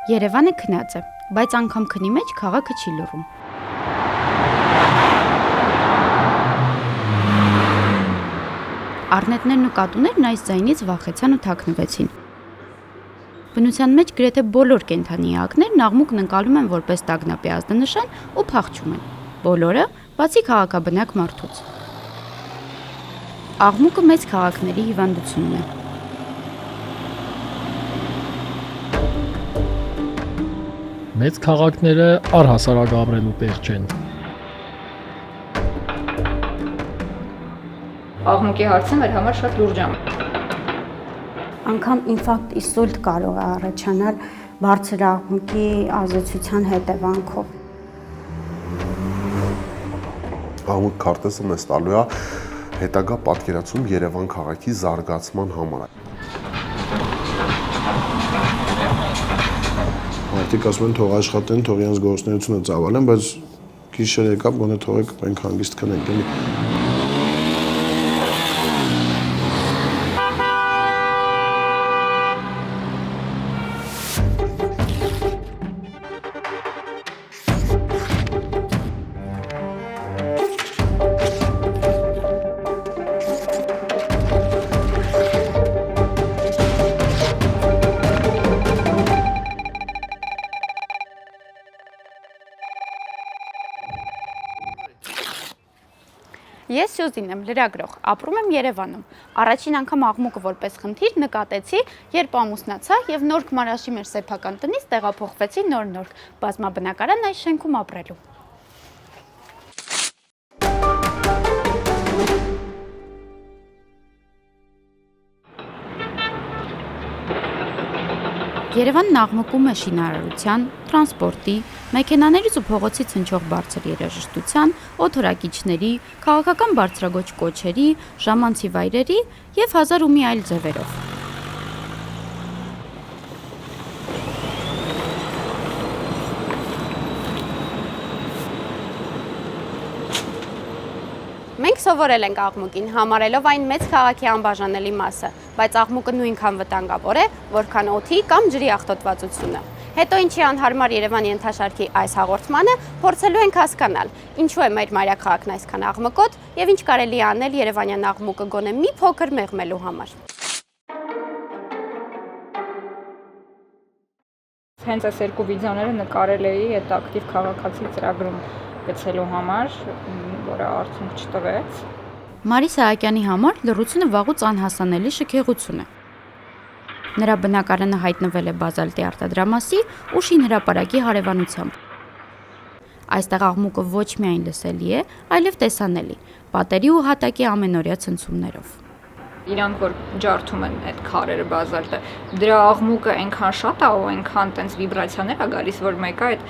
Երևանը քնած է, բայց անգամ քնի մեջ քաղաքը չի լռում։ Առնետներն ու կատուներն այս ձայնից վախեցան ու թաքնվեցին։ Բնության մեջ գրեթե բոլոր կենդանի էակներն աղմուկն ընկալում են որպես տագնապի ազդանշան ու փախչում են։ Բոլորը, բացի քաղաքաբնակ մարդուց։ Աղմուկը մեծ քաղաքների հիվանդությունն է։ Մեծ քաղաքները առհասարակ ապրելու տեղ չեն։ Աղմուկի հարցը մեր համար շատ լուրջ է։ Անգամ ինֆարկտ ինսուլտ կարող է առաջանալ բարձր աղմուկի ազդեցության հետևանքով։ Աղմուկ քարտեզը մեզ տալու է հետագա պատկերացում Երևան քաղաքի զարգացման համար։ Մարդիկ ասում են թող աշխատեն, թող իրենց գործունեությունը ծավալեն, բայց գիշեր եկավ, գոնե թողեք մենք հանգիստ քնենք, էլի։ Ես Սյուզին եմ, լրագրող, ապրում եմ Երևանում։ Առաջին անգամ աղմուկը որպես խնդիր նկատեցի, երբ ամուսնացա եւ Նորք Մարաշի մեր սեփական տնից տեղափոխվեցի նոր բազմաբնակարան այս շենքում ապրելու։ Երևանն աղմկում է շինարարության, տրանսպորտի, մեքենաներից ու փողոցից հնչող բարձր երաժշտության, օդորակիչների, քաղաքական բարձրագույն կոչերի, ժամանցի վայրերի եւ հազար ու մի այլ ձևերով։ Մենք սովորել ենք աղմուկին, համարելով այն մեծ քաղաքի անբաժանելի մասը, բայց աղմուկը նույնքան վտանգավոր է, որքան օդի կամ ջրի աղտոտվածությունը։ Հետո ինչի անհարմար Երևան ենթաշարքի այս հաղորդմանը փորձելու ենք հասկանալ, ինչու է մեր մայրաքաղաքն այսքան աղմկոտ եւ ինչ կարելի է անել երևանյան աղմուկը գոնե մի փոքր մեղմելու համար։ Հենց այս երկու վիդեոները նկարել էի այդ ակտիվ քաղաքացի ծրագրում գցելու համար, որը արդյունք չտվեց։ Մարի Սահակյանի համար լռությունը վաղուց անհասանելի շքեղություն է։ Նրա բնակարանը հայտնվել է բազալտի արտադրամասի ու շինհրապարակի հարևանությամբ։ Այստեղ աղմուկը ոչ միայն լսելի է, այլև տեսանելի, պատերի ու հատակի ամենօրյա ցնցումներով։ Իրանք որ ջարդում են այդ քարերը բազալտը, դրա աղմուկը այնքան շատ է ու այնքան տենց վիբրացիաներ է գալիս, որ մեկը այդ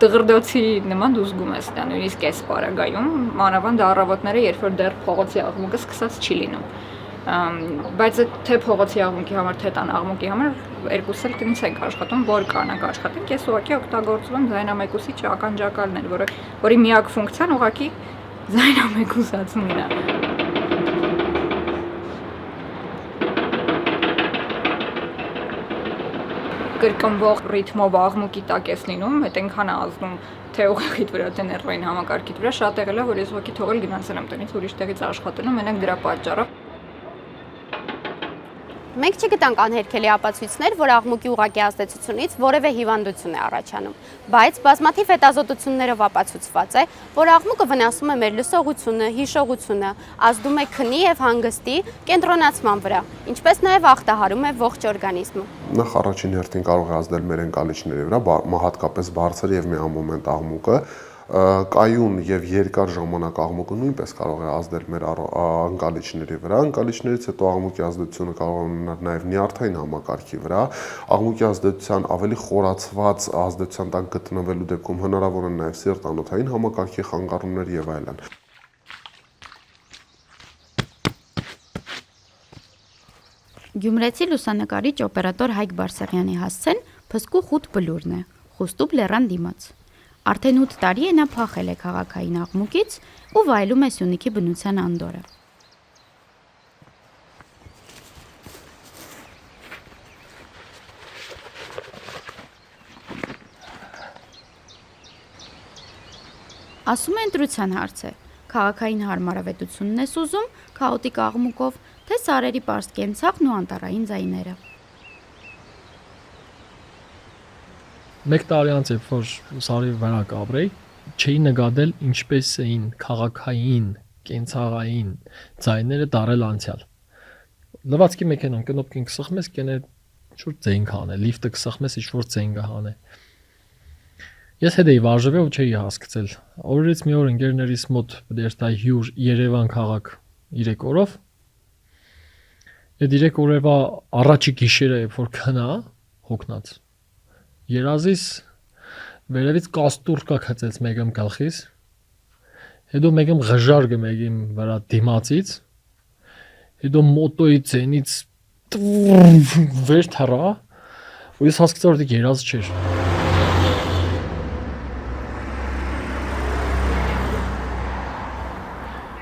դղրդոցի նման դու զգում ես դա նույնիսկ այս պարագայում, մանավանդ առավոտները, երբ որ դեռ փողոցի աղմուկը սկսած չի լինում։ Բայց թե փողոցի աղմուկի համար, թե տան աղմուկի համար երկուսը էլ տնից ենք աշխատում, որ կանանք աշխատենք, ես ուղղակի օգտագործում եմ ձայնամեկուսիչ ականջակալներ, որի միակ ֆունկցիան ուղղակի ձայնամեկուսացումն է։ Կրկնվող ռիթմով աղմուկի տակ ես լինում, այդ այնքան է ազդում թե ուղղակիդ վրա, թե ներվային համակարգիդ վրա, շատ եղել է, որ ես ուղղակի թողել գնացել եմ տնից ուրիշ տեղից աշխատելու, մենակ դրա պատճառով։ Մենք չգտանք անհերքելի ապացույցներ, որ աղմուկի ուղղակի ազդեցությունից որևէ հիվանդություն է առաջանում, բայց բազմաթիվ հետազոտություններով ապացուցված է, որ աղմուկը վնասում է մեր լսողությունը, հիշողությունը, ազդում է քնի եւ հանգստի, կենտրոնացման վրա, ինչպես նաեւ ախտահարում է ողջ օրգանիզմը։ Նախ առաջին հերթին կարող է ազդել մեր ընկալիչների վրա, հատկապես բարձր եւ միամոմենտ աղմուկը, կայուն եւ երկար ժամանակ աղմուկը նույնպես կարող է ազդել մեր ընկալիչների վրա։ Ընկալիչներից հետո աղմուկի ազդեցությունը կարող է ունենալ նաեւ նյարդային համակարգի վրա։ Աղմուկի ազդեցության ավելի խորացված ազդեցության տակ գտնվելու դեպքում հնարավոր են նաեւ սիրտ-անոթային համակարգի խանգարումներ եւ այլն։ Գյումրեցի լուսանկարիչ օպերատոր Հայկ Բարսեղյանի հասցեն փսկու խուտ բլուրն է, Խոստուբ լեռան դիմաց։ Արդեն 8 տարի է նա փախել է քաղաքային աղմուկից ու վայելում է Սյունիքի բնության անդորը։ Ասում է ընտրության հարց է։ Քաղաքային հարմարավետությունն ես ուզում, քաոտիկ աղմուկով, թե սարերի պարզ կենցաղն ու անտառային ձայները։ Մեկ տարի անց երբ որ սարի վրա կապրեի, չէի նկատել ինչպես էին քաղաքային, կենցաղային ձայները դարել անցյալ։ Լվացքի մեքենան կնոպկին կսխմես, կենե շուտ ձայն կանե, լիֆտը կսխմես, ինչ-որ ձայն կհանե։ Ես հետ էի վարժվել ու չէի հասկացել։ Օրերից մի օր ընկերներիս մոտ դերտա հյուր Երևան քաղաք 3 օրով։ Այդ 3 օրվա առաջի գիշերը երբ որ քնա հոգնած։ Երազիս վերևից կաստուրկա քծեց մեկում գլխիս։ Հետո մեկում ղժարգը մեկին վրա դիմացից։ Հետո մոտոյի ցենից վեր թռա։ Ու ես հասկացա որ դա երազ չէր։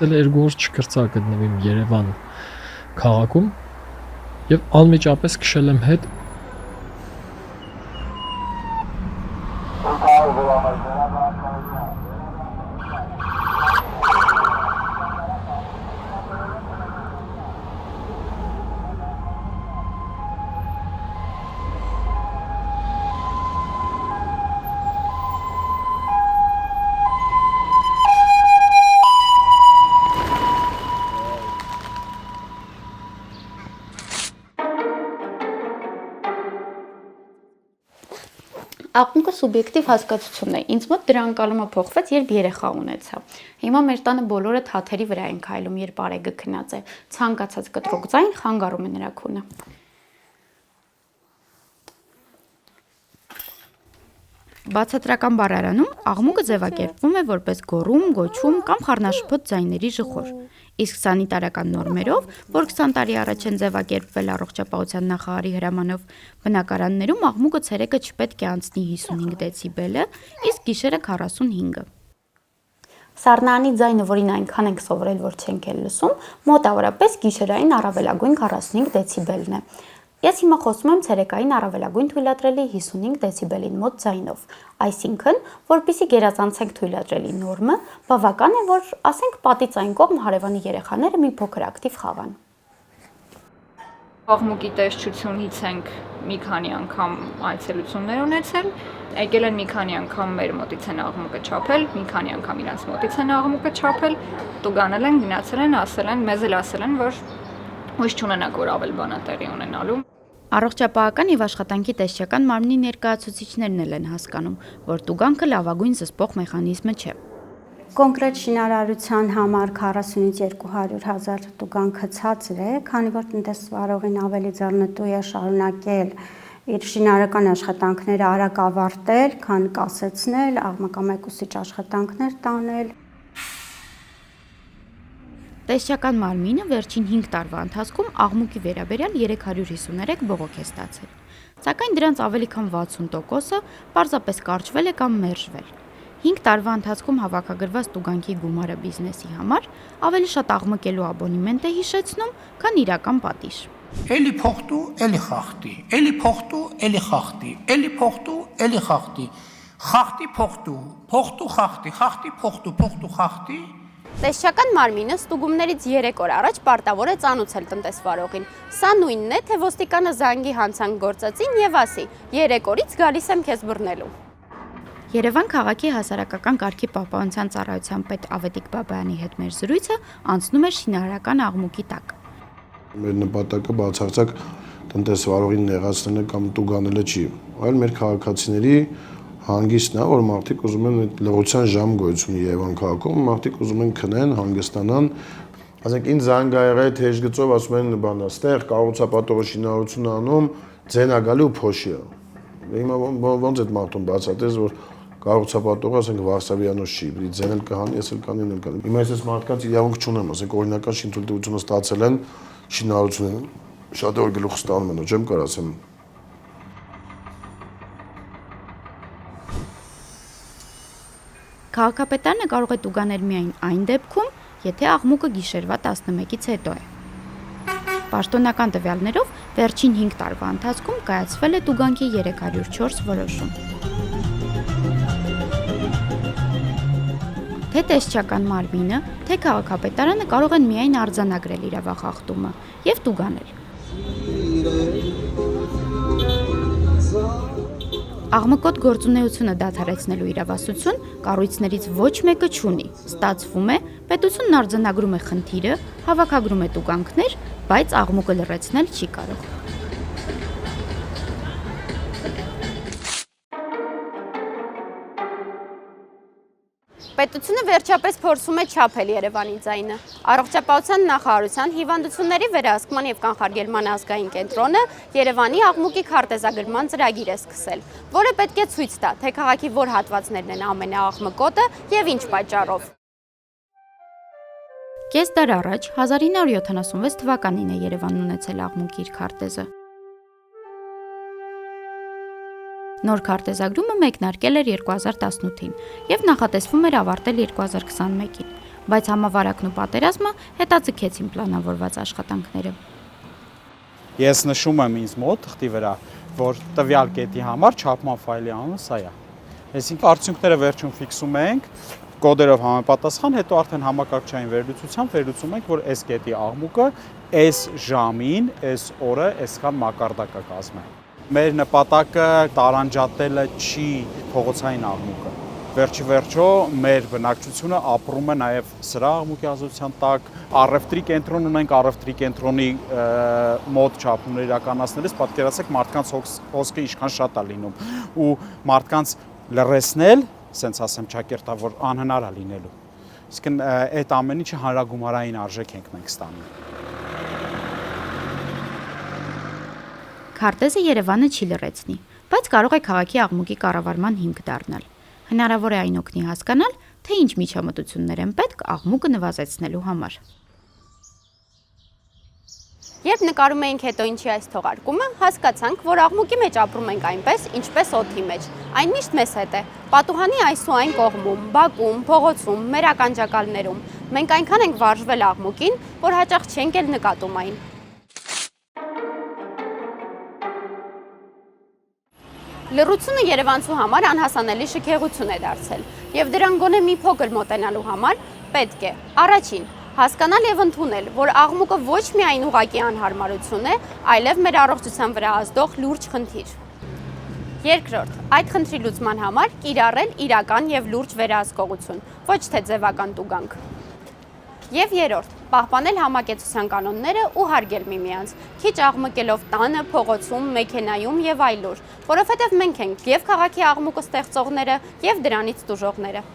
Դել երկու օր չկրծա գտնվիմ Երևան քաղաքում եւ անմիջապես քշել եմ հետ Աղմուկը սուբյեկտիվ հասկացություն է։ Ինձ մոտ դրա անցալումը փոխվեց, երբ երեխա ունեցա։ Հիմա մեր տանը բոլորը թաթերի վրա են քայլում, երբ արեգը քնած է։ Ցանկացած կտրուկ ձայն խանգարում է նրա քունը։ Բացատրական բառարանում աղմուկը ձևակերպվում է որպես գոռում, գոչում կամ խառնաշփոթ ձայների ժխոր։ Իսկ սանիտարական նորմերով, որ 20 տարի առաջ են ձևակերպվել առողջապահության նախարարի հրամանով, բնակարաններում աղմուկը ցերեկը չպետք է անցնի 55 դեցիբելը, իսկ գիշերը 45-ը։ Սառնարանի ձայնը, որին այնքան ենք սովորել, որ չենք էլ լսում, մոտավորապես գիշերային առավելագույն 45 դեցիբելն է։ Ես հիմա խոսում եմ ցերեկային առավելագույն թույլատրելի 55 դեցիբելին մոտ ձայնով, այսինքն, որպեսզի գերազանցենք թույլատրելի նորմը, բավական է, որ ասենք պատից այն կողմ հարևանի երեխաները մի փոքր ակտիվ խաղան։ Աղմուկի տեսչությունից ենք մի քանի անգամ այցելություններ ունեցել, եկել են մի քանի անգամ մեր մոտից են աղմուկը չափել, մի քանի անգամ իրանց մոտից են աղմուկը չափել, տուգանել են, գնացել են, ասել են, մեզ էլ ասել են, որ հույս չունենաք, որ ավել բան է տեղի ունենալու։ Առողջապահական եւ աշխատանքի տեսչական մարմնի ներկայացուցիչներն էլ են հասկանում, որ տուգանքը լավագույն զսպող մեխանիզմը չէ։ Կոնկրետ շինարարության համար 40-ից 200,000 տուգանքը ցածր է, քանի որ տնտեսվարողին ավելի ձեռնտու է շարունակել իր շինարարական աշխատանքները արագ ավարտել, քան կասեցնել, աղմկամեկուսիչ աշխատանքներ տանել։ Տեսչական մարմինը վերջին 5 տարվա ընթացքում աղմուկի վերաբերյալ 353 բողոք է ստացել, սակայն դրանց ավելի քան 60%-ը պարզապես կարճվել է կամ մերժվել։ 5 տարվա ընթացքում հավաքագրված տուգանքի գումարը բիզնեսի համար ավելի շատ աղմկելու աբոնեմենտ է հիշեցնում, քան իրական պատիժ։ Էլի փոխտու, էլի խախտի, էլի փոխտու, էլի խախտի, էլի փոխտու, էլի խախտի, խախտի փոխտու, փոխտու խախտի, խախտի փոխտու, փոխտու խախտի։ Տեսչական մարմինը ստուգումներից 3 օր առաջ պարտավոր է ծանուցել տնտեսվարողին։ Սա նույնն է, թե ոստիկանը զանգի հանցանք գործածին եւ ասի. 3 օրից գալիս եմ քեզ բռնելու։ Երևան քաղաքի հասարակական կարգի պահպանության ծառայության պետ Ավետիք Բաբայանի հետ մեր զրույցը անցնում է շինարարական աղմուկի տակ։ Մեր նպատակը բացարձակ տնտեսվարողին նեղացնելը կամ տուգանելը չի, այլ մեր քաղաքացիների հանգիստն է, որ մարդիկ ուզում են այդ լղության ժամ գոյություն Երևան քաղաքում, մարդիկ ուզում են քնեն, հանգստանան, ասենք ինձ զանգ ա եղել թեժ գծով ասում են բանա, ստեղ կառուցապատողը շինարարություն անում, ձեն ա գալի ու փոշի է։ Հիմա ոնց այդ մարդուն բացատրես, որ կառուցապատողը ասենք Վարշավյանոց չի, բրի ձեն էլ կհանի, ես էլ կանին էլ կանին։ Հիմա ես մարդկանց իրավունք չունեմ, ասենք օրինական շինթույլտվությունը ստացել են, շինարարություն են, շատ օր գլուխ ստանում են, չեմ կարող ասեմ։ Քաղաքապետարանը կարող է տուգանել միայն այն դեպքում, եթե աղմուկը գիշերվա 11-ից հետո է։ Պաշտոնական տվյալներով վերջին 5 տարվա ընթացքում կայացվել է տուգանքի 304 որոշում։ Թե տեսչական մարմինը, թե քաղաքապետարանը կարող են միայն արձանագրել իրավախախտումը եւ տուգանել։ Աղմկոտ գործունեությունը դադարեցնելու իրավասություն կառույցներից ոչ մեկը չունի։ Ստացվում է, պետությունն արձանագրում է խնդիրը, հավաքագրում է տուգանքներ, բայց աղմուկը լռեցնել չի կարող։ Պետությունը վերջապես փորձում է չափել Երևանի ձայնը։ Առողջապահության նախարարության հիվանդությունների վերահսկման եւ կանխարգելման ազգային կենտրոնը Երևանի աղմուկի քարտեզագրման ծրագիր է սկսել, որը պետք է ցույց տա, թե քաղաքի որ հատվածներն են ամենաաղմկոտը եւ ինչ պատճառով։ Կես դար առաջ 1976 թվականին է Երևանն ունեցել աղմուկի իր քարտեզը։ Նոր քարտեզագրումը մեկնարկել էր 2018-ին եւ նախատեսվում էր ավարտել 2021-ին, բայց համավարակն ու պատերազմը հետաձգեցին պլանավորված աշխատանքները։ Ես նշում եմ ինձ մոտ թղթի վրա, որ տվյալ կետի համար չափման ֆայլի անունը սա է։ Այսինքն արդյունքները վերջում ֆիքսում ենք, կոդերով համապատասխան, հետո արդեն համակարգչային վերլուծությամբ վերլուծում ենք, որ այս կետի աղմուկը այս ժամին, այս օրը, այսքան մակարդակը կազմի։ Մեր նպատակը տարանջատելը չի փողոցային աղմուկը։ Վերջի վերջո մեր բնակչությունը ապրում է նաև սրա աղմուկի ազդեցության տակ, առևտրի կենտրոն ունենք, առևտրի կենտրոնի մոտ չափումներ իրականացնելիս պատկերացեք մարդկանց հոսքը ինչքան շատ է լինում ու մարդկանց լռեցնել, ասենց ասեմ ճակերտավոր անհնար է լինելու։ Իսկ այդ ամեն ինչը հանրագումարային արժեք ենք մենք ստանում։ Քարտեզը Երևանը չի լռեցնի, բայց կարող է քաղաքի աղմուկի կառավարման հիմք դառնալ։ Հնարավոր է այն օգնի հասկանալ, թե ինչ միջամտություններ են պետք աղմուկը նվազեցնելու համար։ Երբ նկարում էինք հետո ինչի այս թողարկումը, հասկացանք, որ աղմուկի մեջ ապրում ենք այնպես, ինչպես օդի մեջ։ Այն միշտ մեզ հետ է։ Պատուհանի այս ու այն կողմում, բակում, փողոցում, մեր ականջակալներում։ Մենք այնքան ենք վարժվել աղմուկին, որ հաճախ չենք էլ նկատում այն։ Լռությունը երևանցու համար անհասանելի շքեղություն է դարձել, եւ դրան գոնե մի փոքր մոտենալու համար պետք է առաջին հասկանալ եւ ընդունել, որ աղմուկը ոչ միայն ուղղակի անհարմարություն է, այլև մեր առողջության վրա ազդող լուրջ խնդիր։ Երկրորդ, այդ խնդրի լուծման համար կիրառել իրական եւ լուրջ վերահսկողություն, ոչ թե ձևական տուգանք։ Եվ երրորդ, պահպանել համակեցության կանոնները ու հարգել միմյանց, քիչ աղմկելով տանը, փողոցում, մեքենայում եւ այլուր, որովհետեւ մենք ենք եւ քաղաքի աղմուկը ստեղծողները եւ դրանից տուժողները։